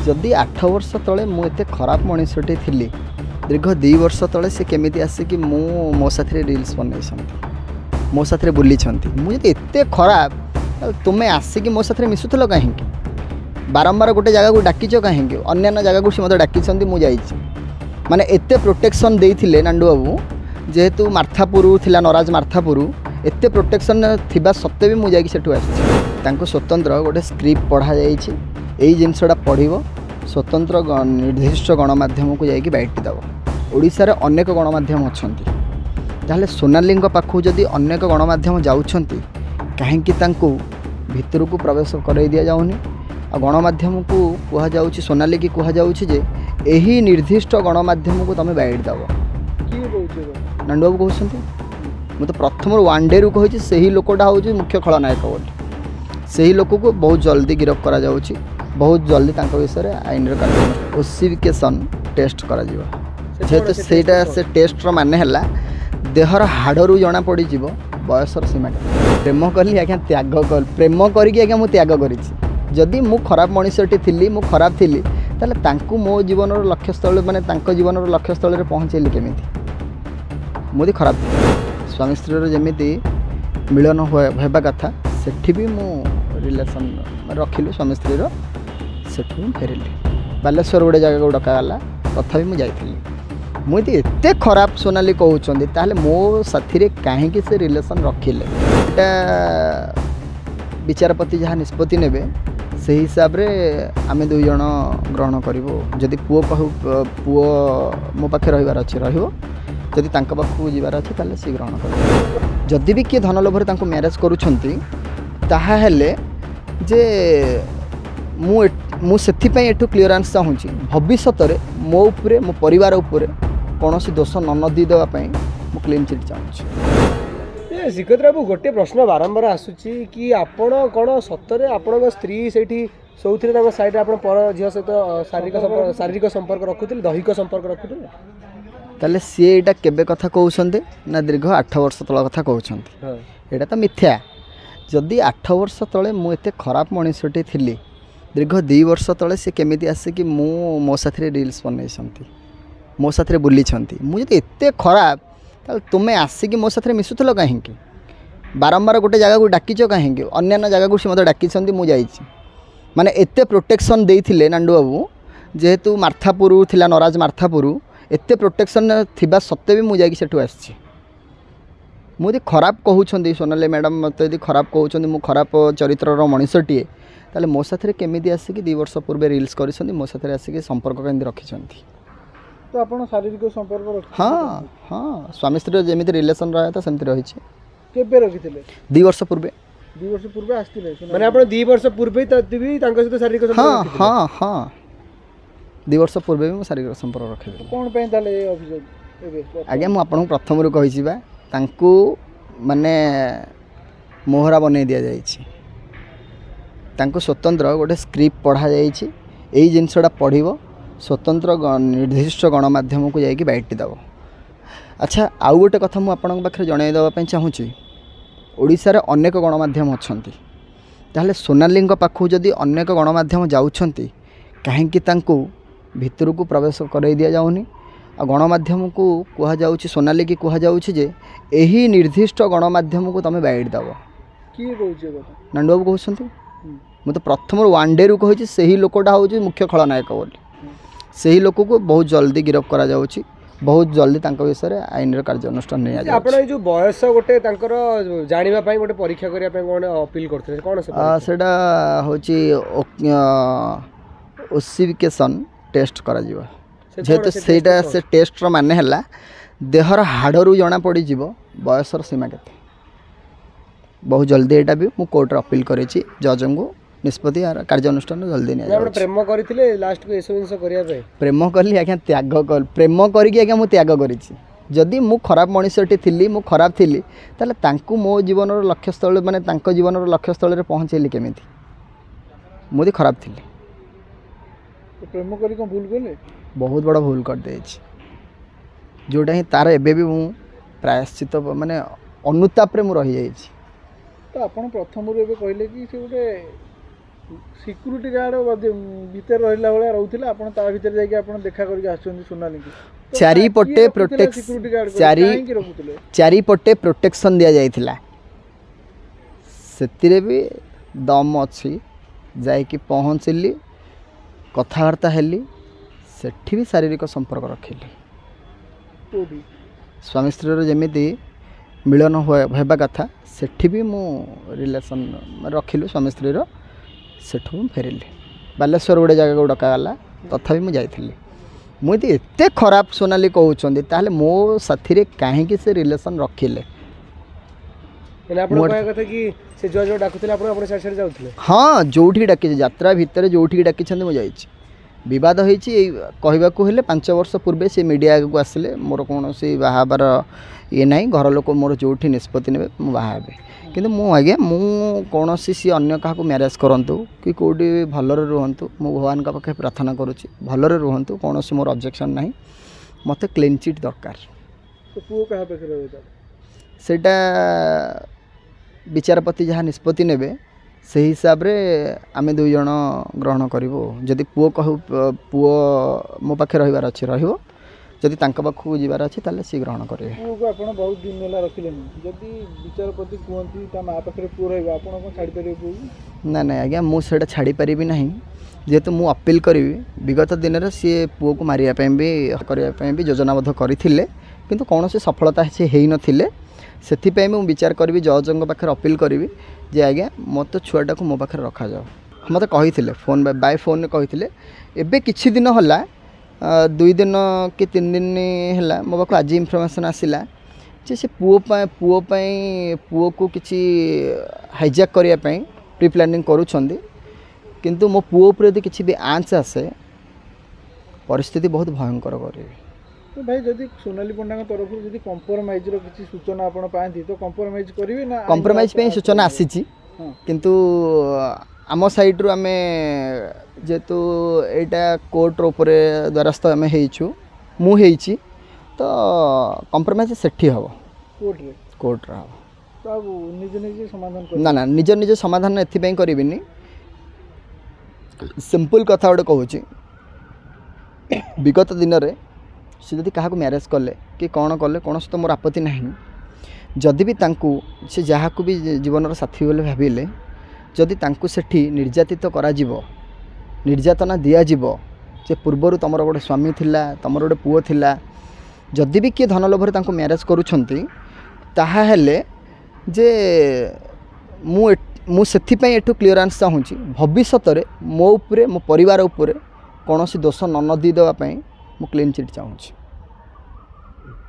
जदि 8 वर्ष तले मुझे खराब मनीषटे थी दीर्घ 2 वर्ष तले से केमी आसिक मो साथी रिल्स बनई मो साथी बुली मुझे एत खराब तुम्हें आसिक मो साथी मिसुल कहीं बारंबार गोटे जगह को डाकिच कहीं अन्य जगह को मत डाकी मुझे माने एत प्रोटेक्शन देते नांडू बाबू जेहेतु मार्थापुर थिला नराज मार्थापुर एत प्रोटेक्शन थिबा सत्वे भी मुझे आसी स्वतंत्र गोटे स्क्रिप्ट पढ़ा यही जिनसटा पढ़ो स्वतंत्र निर्दिष्ट गणमाध्यम को जाकि बैठी दब ओडिशार अनेक गणमाध्यम अच्छा ताहले सोनाली पाखु जदि अनेक गणमाध्यम जाउछंती कहीं भितर को प्रवेश कर दि जाऊनी आ गणमाध्यम को कह जाउछि सोनाली की कह जाउछि जे एही निर्दिष्ट गणमाध्यम को तुम बैठ दब नांडू बाबू कहते मुझे प्रथम वन डे रु कही से ही लोकटा हूँ मुख्य खलनायक बोली से लोक को बहुत जल्दी गिरफ्त करा जाउछि बहुत जल्दी विषय आईन ओसिफिकेशन टेस्ट करा जेहेतु से टेस्ट मान है देहर हाड़ू जना पड़ बयसर सीमा प्रेम कली आज्ञा त्याग कर प्रेम करके आज्ञा मुझे त्याग करी जदि मु खराब मनीषटी थी मु खराब थी ताले मो जीवन लक्ष्यस्थल माने जीवन लक्ष्यस्थल में पहुँचेली केमी मुझे खराब थी स्वामी स्त्री जमी मिलन होगा कथा सेठी भी मु रिलेशन रखिलु स्वामी स्त्री सेठू फेरिली बालेश्वर गोटे जगह को डकागला तथा मुझे मुझे एत खराब सोनाली कहते ताहले मो साथी कहीं से रिलेशन रखिले विचारपति जहाँ निष्पत्ति नेबे से हिसाब रे आमे दुई जन ग्रहण करूँ जदि पुओ मो पाखे रही अच्छे रही पाखक जीवार अच्छे ताले सी ग्रहण कर जदि भी किए धन लोभर मैरेज करुछंती ताहाहेले जे मुझे एठू क्लीयरेंस चाहूँगी भविष्य मो उपरे मो परिवार उपरे कौन दोष नदी देवाई मु क्लीन चिट चाहूँगी श्रीकांत बाबू गोटे प्रश्न बारंबार आसूची कि आपण कौन सतरे आपण स्त्री से शोथे साइड आप पर झील सहित शारीरिक संपर्क रखुले दैहिक संपर्क रखुले ताले सी एटा केबे कथा कहउछन्ते ना दीर्घ 8 वर्ष तल कथा कहउछन्ते एटा तो मिथ्या जदि 8 वर्ष तले मु एते खराब मनीषटे थी दीर्घ 2 वर्ष तले से केमी आसिक मो साथी रिल्स बनई मो साथी बुली मुझे एत खराब तुम्हें आसिक मो साथी मिसुल कहीं बारंबार गोटे जगह को डाकिच कहीं अन्य जगह को मत डाकी मुझे माने एत प्रोटेक्शन देते नांडू बाबू जेहेतु मार्थापुर थिला नराज मार्थापुर एत प्रोटेक्शन थिबा सत्वे भी मुझे आसी मुझे खराब कहते सोनाली मैडम मत यदि खराब कहते मुझे खराब चरित्र मनीषटीए ताले मो साथी केमी आसिक 2 वर्ष पूर्व रिल्स कर मो साथी आसिक संपर्क केमती रखिंट तो आप शारीरिक संपर्क हाँ हाँ स्वामी स्त्री जमी रिलेशन रहा था सेमती रही केबे रखिथिले 2 वर्ष पूर्वे 2 वर्ष पूर्वे आस्तिले माने आपण 2 वर्ष पूर्वे भी तांका सहित शारीरिक संपर्क हाँ हाँ हाँ 2 वर्ष पूर्वे भी शारीरिक संपर्क रखी कौन पे ताले अभियोग आज्ञा मु आपन प्रथम रु कहि छिबा तांकू माने मोहरा बनै दिया जाइछि तांकू स्वतंत्र गोटे स्क्रिप्ट पढ़ा जाइछि एही जिनसटा पढ़िबो स्वतंत्र निर्दिष्ट गणमाध्यम को जाकि बैठी दब अच्छा आउ गोटे कथा मुझे आपन पाखे जन देवाई चाहूँगी ओडिशार अनेक गणमाध्यम अच्छा ताहले सोनाली पाखु जदि अनेक गणमाध्यम जाउछंती कहीं भितर को प्रवेश कर दि जाऊनी आ गणमाध्यम को कह जाउछि सोनाली की कह जाउछि जे एही निर्दिष्ट गणमाध्यम को तुम बैठ दब नांडू बाबू कहते मुझे प्रथम वन डे रु कही से ही लोकटा हूँ मुख्य खलनायक बोली से ही लोक को बहुत जल्दी गिरफ्त करा जाउछि बहुत जल्दी विषय आईन कार्यानुष्ठान नहीं आपण जो बयस गोटे जानिबा पई गोटे परीक्षा करिया पई कोन अपील करथले कोन सेटा होची ओसिफिकेशन टेस्ट करा जीवा जेहेतु से टेस्ट मान है देहर हाड़ू जना पड़ बयसर सीमा केते बहुत जल्दी एटा भी मु कोर्ट अपील करेछि जज को निष्पत्ति कार्यानुष्ठान जल्दी नहीं प्रेम करथिले लास्ट को एसो जिंस करिया पे प्रेम कली आज्ञा त्याग कर प्रेम करके आज्ञा मु त्याग करिछि जदि मु खराब मनीषटी थी मु खराब थी ताले मो जीवन लक्ष्यस्थल माने जीवन लक्ष्यस्थल में पहुँचेली केमी मुझे खराब थी प्रेम करी भूल कले बहुत बड़ा भूल कर दे जोटा ही तार एबे भी मु प्रायश्चित माने अनुताप रे मु रही जाइछि तो आपण प्रथम रे कहले कि से गोटे सिक्यूरीटी गार्ड भीतर रहिला भलिया रहउथिले आपण ता भीतर जाके आपण देखा करके आछन सोनाली की चारिपटे सिक्यूरीटी गार्ड काहे रखुथिले चारिपटे प्रोटेक्शन दिया जाइथिला सेतिरे भी दम अच्छी जाइकी पहुँचली कथबार्ता हेली सेठी भी शारीरिक संपर्क रखिली कोडी स्वामी स्त्री जमीती मिलन होगा कथा सेठी भी मु रिलेशन रखिलु स्वामी स्त्री सेठू फेरिली बालेश्वर गोटे जगह को डकागला तथापि मुझे जाइली मुझे एते खराब सोनाली कहते ताहले मो साथी कहीं से रिलेशन रखिले हाँ जो डाकी यात्रा भितर जो डाकी मुझे बद होइले 5 वर्ष पूर्वे से मीडिया को आसिले मोर कौन सी बाहाबार ये ना घर लोक मोर जो निष्पत्ति ने बाहे किंतु मु आज्ञा मु कौन सी अन्य क्या मैरेज करूँ कि कौटी भलरे रुहतु मु भगवान का पाखे प्रार्थना करुँची भलरे रुहतु कौन सी मोर ऑब्जेक्शन नहीं मत क्लीन चिट दरकार सेटा विचारपति जहाँ निष्पत्ति नेबे से हिसाब रे आमे 2 जन ग्रहण करूँ जदि पुओ कहू पुओ मो पाखे रहिबार अच्छे रहिबो जदि तांका पाखु जीवार अच्छे ताले सी ग्रहण करेंगे पुओ को आपण बहुत दिन होला रखिले जदि विचारपति कहंती ता मा पाखे पुओ रहबा आपण को छाड़ी परिबे पुओ ना ना आज्ञा मु सेटा छाड़ी परिबी नहीं जेहेतु मु अपील करी विगत दिन रे सी पुओ को मारिया पे भी योजनाबद्ध करथिले किंतु कौन से सफलता से हेई नथिले से मुझे विचार करी जजों पाखे अपील करी जे आज्ञा मत छुआटा को मो पाखे रखा जाओ मत कही फोन बाय फोन कही एबे किछि दिन होला 2 दिन कि 3 दिन है मो पाख आज इनफर्मेशन आसला जे से पुओ को किसी हाइजैक करने प्री प्लानिंग करुँच किंतु मो पुओ पर यदि किसी भी आँच आसे परिस्थिति बहुत भयंकर करेंगे तो भाई जदि सोनाली पंडा तरफ जदि कंप्रोमाइज रो किसी सूचना आपण पाती तो कंप्रोमाइज करिवे ना कंप्रोमाइज पे सूचना आसीची किंतु आम साइड रो आमे जेतु एटा कोर्ट रो ऊपर द्वारस्थ आमे हेइछु मु हेइची तो कंप्रोमाइज सेठी हबो कोर्ट रे हबो तो निज निज समाधान कर ना ना निज समाधान एथि पई करिबिनी सिंपल कथा गोटे कहूची विगत दिन रे से जदि क्या मैरेज कले कि कौन कले कौन तो मोर आपत्ति नहीं जदि भी तांकु से जहाँ को भी जीवन साथी बोले भाविले जदि तांकु सेठी निर्यातित करा जीवो निर्यातना दिया जीवो जे पूर्वर तुमर गोटे स्वामी थिला तुमर गोटे पुओ थिला जदि भी किए धन लोभरे तांकु मैरेज करुछंती ताहा हेले जे मु सेथिपई एठु क्लियरेंस चाहूँगी भविष्य में मो उपरे मो परिवार उपरे कौन दोष न नदी देवाई मु क्लीन चिट चाहूँगी।